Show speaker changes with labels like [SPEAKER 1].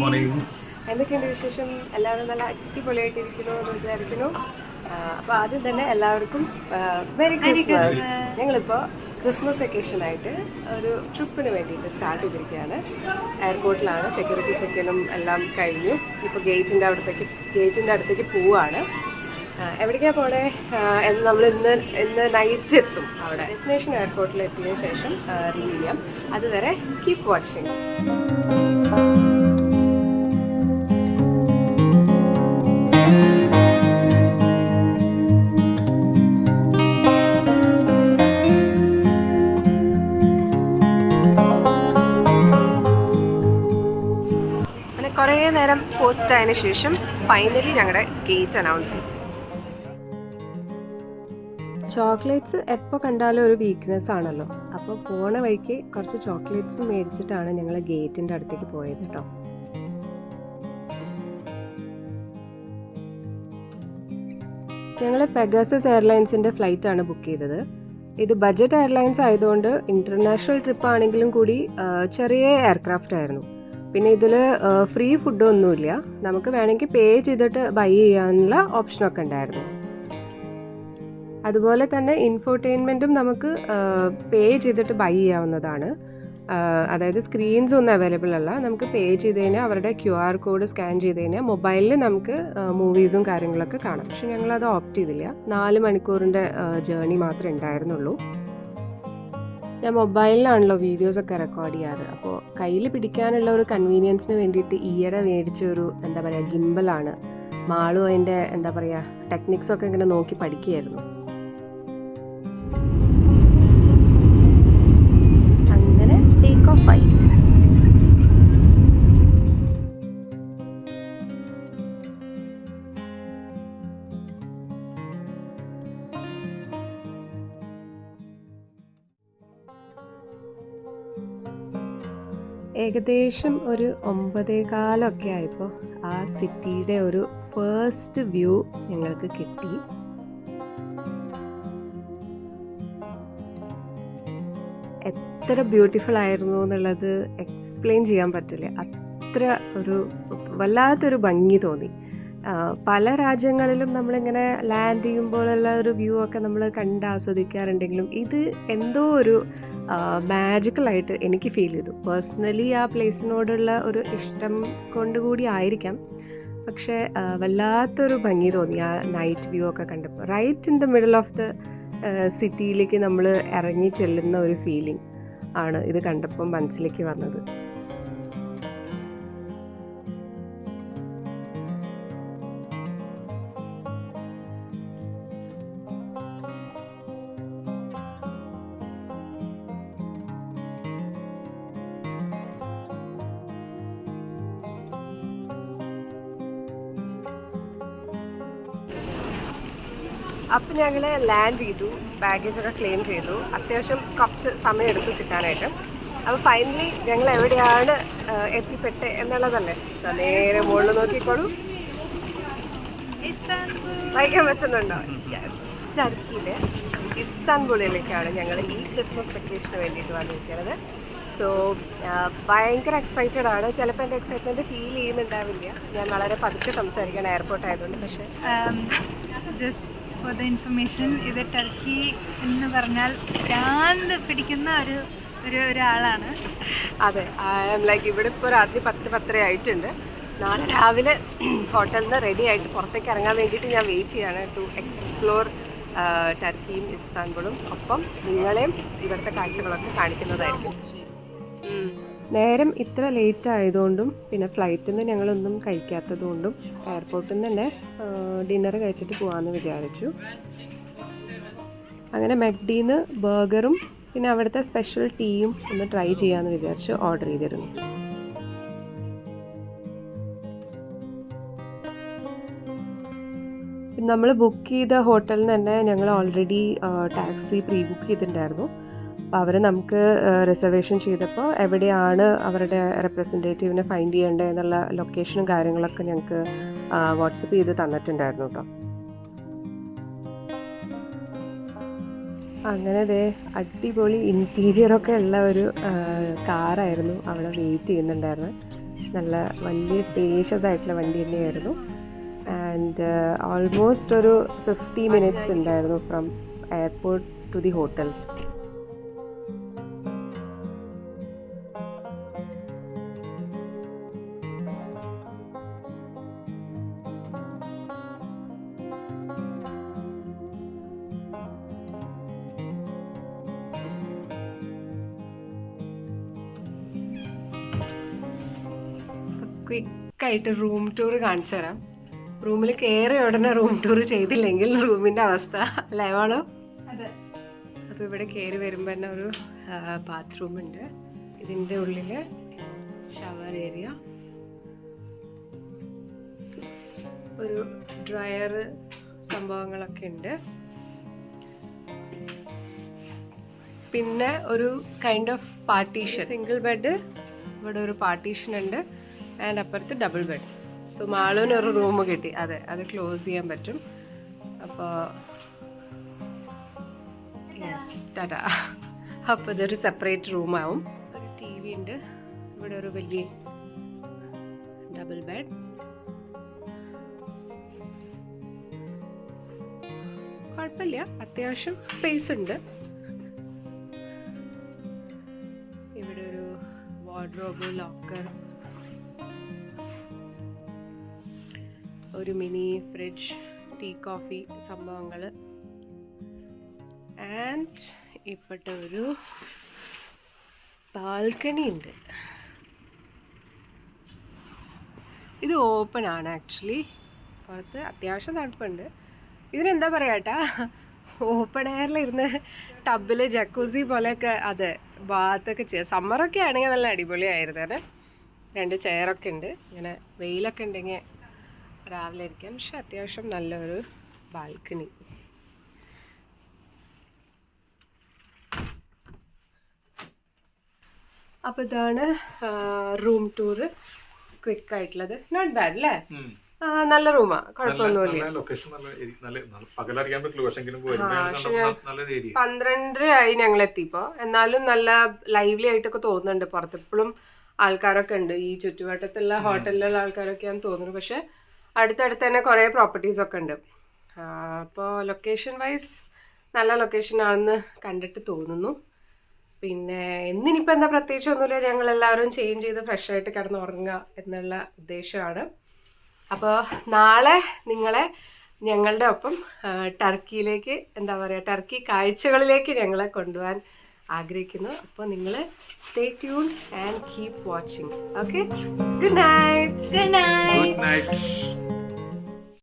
[SPEAKER 1] Morning.
[SPEAKER 2] എന്തൊക്കെയുണ്ട് വിശേഷം? എല്ലാവരും നല്ല അടിപൊളിയായിട്ടിരിക്കുന്നു എന്ന് വിചാരിക്കുന്നു. അപ്പോൾ ആദ്യം തന്നെ എല്ലാവർക്കും മെറി ക്രിസ്മസ്. ഞങ്ങളിപ്പോൾ ക്രിസ്മസ് വെക്കേഷനായിട്ട് ഒരു ട്രിപ്പിന് വേണ്ടിയിട്ട് സ്റ്റാർട്ട് ചെയ്തിരിക്കുകയാണ്. എയർപോർട്ടിലാണ്. സെക്യൂരിറ്റി ചെക്കിനും എല്ലാം കഴിഞ്ഞു. ഇപ്പോൾ ഗേറ്റിൻ്റെ അടുത്തേക്ക് പോവുകയാണ്. എവിടേക്കാണ് പോണേ എന്ന് നമ്മൾ ഇന്ന് നൈറ്റ് എത്തും. അവിടെ ഡെസ്റ്റിനേഷൻ എയർപോർട്ടിൽ എത്തിയതിനു ശേഷം റിവീൽ ചെയ്യാം. അതുവരെ കീപ് വാച്ചിങ്. കുറേ നേരം പോസ്റ്റ് ആയതിനു ശേഷം ഫൈനലി ഞങ്ങളുടെ ഗേറ്റ് അനൗൺസ് ചെയ്തു. ചോക്ലേറ്റ്സ് എപ്പോൾ കണ്ടാലും ഒരു വീക്ക്നെസ് ആണല്ലോ. അപ്പോൾ പോണ വഴിക്ക് കുറച്ച് ചോക്ലേറ്റ്സും മേടിച്ചിട്ടാണ് ഞങ്ങൾ ഗേറ്റിൻ്റെ അടുത്തേക്ക് പോയത് കേട്ടോ. ഞങ്ങൾ പെഗാസസ് എയർലൈൻസിൻ്റെ ഫ്ലൈറ്റാണ് ബുക്ക് ചെയ്തത്. ഇത് ബഡ്ജറ്റ് എയർലൈൻസ് ആയതുകൊണ്ട് ഇൻ്റർനാഷണൽ ട്രിപ്പ് ആണെങ്കിലും കൂടി ചെറിയ എയർക്രാഫ്റ്റ് ആയിരുന്നു. പിന്നെ ഇതിൽ ഫ്രീ ഫുഡൊന്നുമില്ല. നമുക്ക് വേണമെങ്കിൽ പേ ചെയ്തിട്ട് ബൈ ചെയ്യാനുള്ള ഓപ്ഷനൊക്കെ ഉണ്ടായിരുന്നു. അതുപോലെ തന്നെ ഇൻഫോർടൈൻമെൻറ്റും നമുക്ക് പേ ചെയ്തിട്ട് ബൈ ചെയ്യാവുന്നതാണ്. അതായത് സ്ക്രീൻസ് ഒന്നും അവൈലബിൾ അല്ല. നമുക്ക് പേ ചെയ്ത് കഴിഞ്ഞാൽ അവരുടെ QR കോഡ് സ്കാൻ ചെയ്ത് കഴിഞ്ഞാൽ മൊബൈലിൽ നമുക്ക് മൂവീസും കാര്യങ്ങളൊക്കെ കാണാം. പക്ഷെ ഞങ്ങളത് ഓപ്റ്റ് ചെയ്തില്ല. 4 മണിക്കൂറിൻ്റെ ജേർണി മാത്രമേ ഉണ്ടായിരുന്നുള്ളൂ. ഞാൻ മൊബൈലിലാണല്ലോ വീഡിയോസൊക്കെ റെക്കോർഡ് ചെയ്യാറ്. അപ്പോൾ കയ്യിൽ പിടിക്കാനുള്ള ഒരു കൺവീനിയൻസിന് വേണ്ടിയിട്ട് ഈയിടെ മേടിച്ചൊരു ഗിംബലാണ്. മാളും അതിൻ്റെ ടെക്നിക്സൊക്കെ ഇങ്ങനെ നോക്കി പഠിക്കുകയായിരുന്നു. അങ്ങനെ ടേക്ക് ഓഫ് ആയി. ഏകദേശം ഒരു 9:15 ആയപ്പോൾ ആ സിറ്റിയുടെ ഒരു ഫസ്റ്റ് വ്യൂ ഞങ്ങൾക്ക് കിട്ടി. എത്ര ബ്യൂട്ടിഫുൾ ആയിരുന്നു എന്നുള്ളത് എക്സ്പ്ലെയിൻ ചെയ്യാൻ പറ്റില്ല. അത്ര ഒരു വല്ലാത്തൊരു ഭംഗി തോന്നി. പല രാജ്യങ്ങളിലും നമ്മളിങ്ങനെ ലാൻഡ് ചെയ്യുമ്പോഴുള്ള ഒരു വ്യൂ ഒക്കെ നമ്മൾ കണ്ട് ആസ്വദിക്കാറുണ്ടെങ്കിലും ഇത് എന്തോ ഒരു മാജിക്കലായിട്ട് എനിക്ക് ഫീൽ ചെയ്തു. പേഴ്സണലി ആ പ്ലേസിനോടുള്ള ഒരു ഇഷ്ടം കൊണ്ടുകൂടി ആയിരിക്കാം. പക്ഷേ വല്ലാത്തൊരു ഭംഗി തോന്നി ആ നൈറ്റ് വ്യൂ ഒക്കെ കണ്ടപ്പോൾ. Right in the middle of ദ സിറ്റിയിലേക്ക് നമ്മൾ ഇറങ്ങി ചെല്ലുന്ന ഒരു ഫീലിംഗ് ആണ് ഇത് കണ്ടപ്പോൾ മനസ്സിലേക്ക് വന്നത്. അപ്പം ഞങ്ങൾ ലാൻഡ് ചെയ്തു, ബാഗേജൊക്കെ ക്ലെയിം ചെയ്തു. അത്യാവശ്യം കുറച്ച് സമയം എടുത്തു കിട്ടാനായിട്ട്. അപ്പോൾ ഫൈനലി ഞങ്ങൾ എവിടെയാണ് എത്തിപ്പെട്ടത് എന്നുള്ളതല്ലേ. നേരെ മുകളിൽ നോക്കിക്കോളൂ. വായിക്കാൻ പറ്റുന്നുണ്ടോ? യെസ്, ടർക്കിയിലെ ഇസ്താൻബുളിലേക്കാണ് ഞങ്ങൾ ഈ ക്രിസ്മസ് വെക്കേഷന് വേണ്ടിയിട്ട് വന്നിരിക്കുന്നത്. സോ ഭയങ്കര എക്സൈറ്റഡ് ആണ്. ചിലപ്പോൾ എൻ്റെ എക്സൈറ്റ്മെൻറ്റ് ഫീൽ ചെയ്യുന്നുണ്ടാവില്ല. ഞാൻ വളരെ പതുക്കെ സംസാരിക്കണം എയർപോർട്ട് ആയതുകൊണ്ട്. പക്ഷേ
[SPEAKER 3] ജസ്റ്റ് ഫോർ ദ ഇൻഫർമേഷൻ, ഇത് ടർക്കി എന്ന് പറഞ്ഞാൽ ഭ്രാന്ത് പിടിക്കുന്ന ഒരാളാണ്.
[SPEAKER 2] അതെ, ഇവിടെ ഇപ്പോൾ രാത്രി 10-10:30 ആയിട്ടുണ്ട്. നാളെ രാവിലെ ഹോട്ടലിൽ നിന്ന് റെഡി ആയിട്ട് പുറത്തേക്ക് ഇറങ്ങാൻ വേണ്ടിയിട്ട് ഞാൻ വെയിറ്റ് ചെയ്യാണ് ടു എക്സ്പ്ലോർ ടർക്കിയും ഇസ്താൻബുളും. ഒപ്പം നിങ്ങളെയും ഇവിടുത്തെ കാഴ്ചകളൊക്കെ കാണിക്കുന്നതായിരിക്കും. നേരം ഇത്ര ലേറ്റ് ആയതുകൊണ്ടും പിന്നെ ഫ്ലൈറ്റിൽ നിന്ന് ഞങ്ങളൊന്നും കഴിക്കാത്തതുകൊണ്ടും എയർപോർട്ടിൽ നിന്ന് തന്നെ ഡിന്നർ കഴിച്ചിട്ട് പോകാമെന്ന് വിചാരിച്ചു. അങ്ങനെ മെക്ഡിന്ന് ബർഗറും പിന്നെ അവിടുത്തെ സ്പെഷ്യൽ ടീയും ഒന്ന് ട്രൈ ചെയ്യാമെന്ന് വിചാരിച്ച് ഓർഡർ ചെയ്തിരുന്നു. നമ്മൾ ബുക്ക് ചെയ്ത ഹോട്ടലിൽ നിന്ന് തന്നെ ഞങ്ങൾ ഓൾറെഡി ടാക്സി പ്രീ ബുക്ക് ചെയ്തിട്ടുണ്ടായിരുന്നു. അപ്പോൾ അവർ നമുക്ക് റിസർവേഷൻ ചെയ്തപ്പോൾ എവിടെയാണ് അവരുടെ റെപ്രസെൻറ്റേറ്റീവിനെ ഫൈൻഡ് ചെയ്യേണ്ടത് എന്നുള്ള ലൊക്കേഷനും കാര്യങ്ങളൊക്കെ ഞങ്ങൾക്ക് വാട്സപ്പ് ചെയ്ത് തന്നിട്ടുണ്ടായിരുന്നു കേട്ടോ. അങ്ങനെ ദേ അടിപൊളി ഇൻറ്റീരിയറൊക്കെ ഉള്ള ഒരു കാറായിരുന്നു അവിടെ വെയിറ്റ് ചെയ്യുന്നുണ്ടായിരുന്നത്. നല്ല വലിയ സ്പേഷ്യസ് ആയിട്ടുള്ള വണ്ടി തന്നെയായിരുന്നു. ആൻഡ് ഓൾമോസ്റ്റ് ഒരു 50 minutes ഉണ്ടായിരുന്നു from airport to the hotel. ക്വിക്കായിട്ട് റൂം ടൂർ കാണിച്ചു തരാം. റൂമിൽ കയറിയ ഉടനെ റൂം ടൂർ ചെയ്തില്ലെങ്കിൽ റൂമിൻ്റെ അവസ്ഥ അല്ലേ വേണോ?
[SPEAKER 3] അതെ.
[SPEAKER 2] അപ്പോൾ ഇവിടെ കയറി വരുമ്പോൾ തന്നെ ഒരു ബാത്റൂം ഉണ്ട്. ഇതിൻ്റെ ഉള്ളിൽ ഷവർ ഏരിയ, ഒരു ഡ്രയർ സംഭവങ്ങളൊക്കെ ഉണ്ട്. പിന്നെ ഒരു kind of partition, single bed, ഇവിടെ ഒരു പാർട്ടീഷൻ ഉണ്ട്. ആൻഡ് അപ്പുറത്ത് ഡബിൾ ബെഡ്. സോ മാളുവിന് ഒരു റൂം കിട്ടി. അതെ, അത് ക്ലോസ് ചെയ്യാൻ പറ്റും. അപ്പോൾ യെസ് ടാറ്റാ. അപ്പോൾ ഇതൊരു സെപ്പറേറ്റ് റൂമാവും. ഒരു ടി വി ഉണ്ട്. ഇവിടെ ഒരു വലിയ ഡബിൾ ബെഡ്. കുഴപ്പമില്ല, അത്യാവശ്യം സ്പേസ് ഉണ്ട്. ഇവിടെ ഒരു വാർഡ്രോബ്, ലോക്കർ, ഒരു മിനി ഫ്രിഡ്ജ്, ടീ കോഫി സംഭവങ്ങൾ. ആൻഡ് ഇപ്പോഴത്തെ ഒരു ബാൽക്കണി ഉണ്ട്. ഇത് ഓപ്പൺ ആണ് ആക്ച്വലി. പുറത്ത് അത്യാവശ്യം തണുപ്പുണ്ട്. ഇതിനെന്താ പറയാട്ടാ, ഓപ്പൺ എയറിലിരുന്ന് ടബിൽ ജക്കൂസി പോലെയൊക്കെ, അതെ, ബാത്തൊക്കെ ചെയ്യാം. സമ്മറൊക്കെ ആണെങ്കിൽ നല്ല അടിപൊളിയായിരുന്നു. 2 ചെയറൊക്കെ ഉണ്ട്. ഇങ്ങനെ വെയിലൊക്കെ ഉണ്ടെങ്കിൽ രാവിലെ ഇരിക്കാൻ. പക്ഷെ അത്യാവശ്യം നല്ലൊരു ബാൽക്കണി. അപ്പോൾ ഇതാണ് റൂം ടൂറ്, ക്വിക്കായിട്ടുള്ളത്. നോട്ട് ബാഡ് അല്ലേ? നല്ല റൂമാ, കുഴപ്പമൊന്നുമില്ല. 12:30 ഞങ്ങൾ എത്തിയപ്പോ. എന്നാലും നല്ല ലൈവ്ലി ആയിട്ടൊക്കെ തോന്നുന്നുണ്ട്. പുറത്തെപ്പോഴും ആൾക്കാരൊക്കെ ഉണ്ട്. ഈ ചുറ്റുവട്ടത്തുള്ള ഹോട്ടലിലുള്ള ആൾക്കാരൊക്കെയാണെന്ന് തോന്നുന്നു. പക്ഷെ അടുത്തടുത്ത് തന്നെ കുറേ പ്രോപ്പർട്ടീസ് ഒക്കെ ഉണ്ട്. അപ്പോൾ ലൊക്കേഷൻ വൈസ് നല്ല ലൊക്കേഷനാണെന്ന് കണ്ടിട്ട് തോന്നുന്നു. പിന്നെ ഇന്നിനിപ്പോൾ എന്താ പ്രത്യേകിച്ചൊന്നുമില്ല. ഞങ്ങളെല്ലാവരും ചേഞ്ച് ചെയ്ത് ഫ്രഷായിട്ട് കിടന്നുറങ്ങുക എന്നുള്ള ഉദ്ദേശമാണ്. അപ്പോൾ നാളെ നിങ്ങളെ ഞങ്ങളുടെ ഒപ്പം ടർക്കിയിലേക്ക്, എന്താ പറയുക, ടർക്കി കാഴ്ചകളിലേക്ക് ഞങ്ങളെ കൊണ്ടുപോകാൻ ആഗ്രഹിക്കുന്നു. അപ്പോൾ നിങ്ങൾ stay tuned and keep watching. Okay, good night.
[SPEAKER 3] Good night.
[SPEAKER 1] Good night.